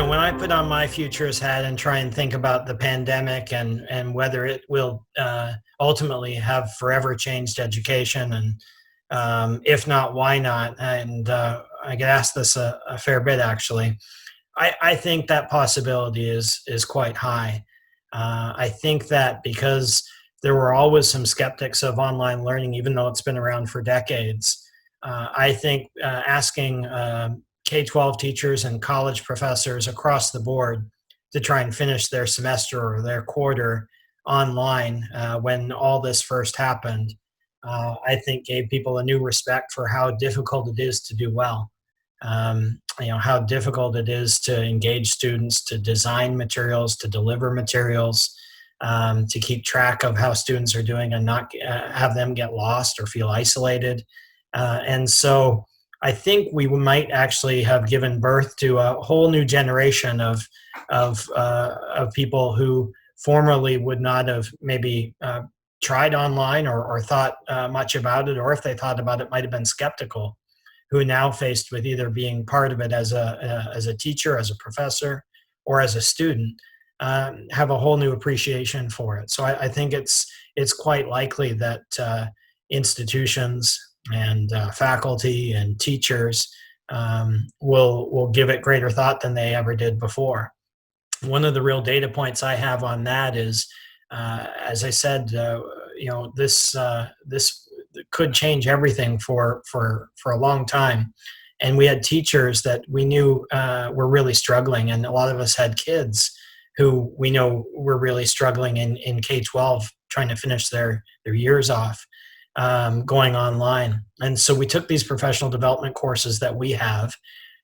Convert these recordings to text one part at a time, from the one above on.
When I put on my futures hat and try and think about the pandemic and whether it will ultimately have forever changed education, and if not, why not? And I get asked this a fair bit, actually. I think that possibility is quite high. I think that because there were always some skeptics of online learning, even though it's been around for decades. I think asking K-12 teachers and college professors across the board to try and finish their semester or their quarter online when all this first happened, I think gave people a new respect for how difficult it is to do well. How difficult it is to engage students, to design materials, to deliver materials, to keep track of how students are doing and not have them get lost or feel isolated. And so I think we might actually have given birth to a whole new generation of people who formerly would not have maybe tried online or thought much about it, or if they thought about it, might have been skeptical, who are now faced with either being part of it as a teacher, as a professor, or as a student, have a whole new appreciation for it. So I think it's quite likely that institutions and faculty and teachers will give it greater thought than they ever did before. One of the real data points I have on that is, as I said, this could change everything for a long time. And we had teachers that we knew were really struggling, and a lot of us had kids who we know were really struggling in K-12, trying to finish their years off, going online. And so we took these professional development courses that we have,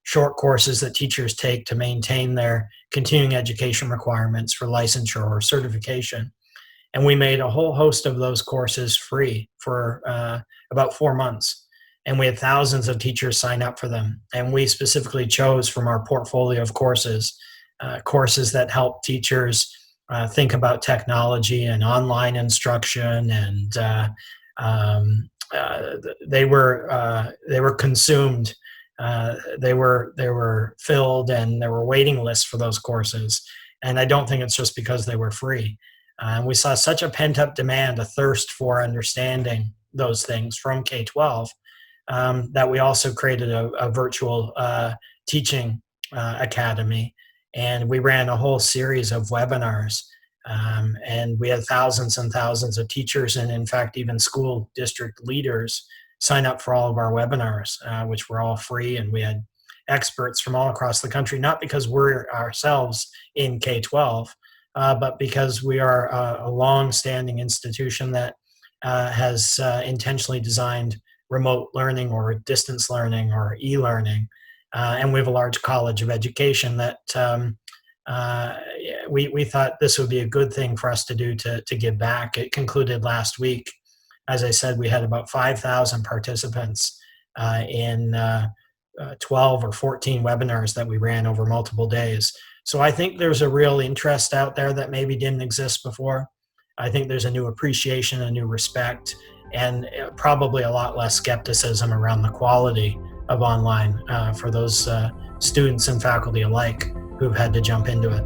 short courses that teachers take to maintain their continuing education requirements for licensure or certification. And we made a whole host of those courses free for about 4 months. And we had thousands of teachers sign up for them. And we specifically chose from our portfolio of courses, courses that help teachers think about technology and online instruction. And they were consumed. They were filled, and there were waiting lists for those courses. And I don't think it's just because they were free. We saw such a pent-up demand, a thirst for understanding those things from K-12, that we also created a virtual teaching academy. And we ran a whole series of webinars. And we had thousands and thousands of teachers, and in fact, even school district leaders sign up for all of our webinars, which were all free. And we had experts from all across the country, not because we're ourselves in K-12, but because we are a long-standing institution that has intentionally designed remote learning or distance learning or e-learning. And we have a large college of education that we thought this would be a good thing for us to do to give back. It concluded last week. As I said, we had about 5,000 participants in 12 or 14 webinars that we ran over multiple days. So I think there's a real interest out there that maybe didn't exist before. I think there's a new appreciation, a new respect, and probably a lot less skepticism around the quality of online for those students and faculty alike who've had to jump into it.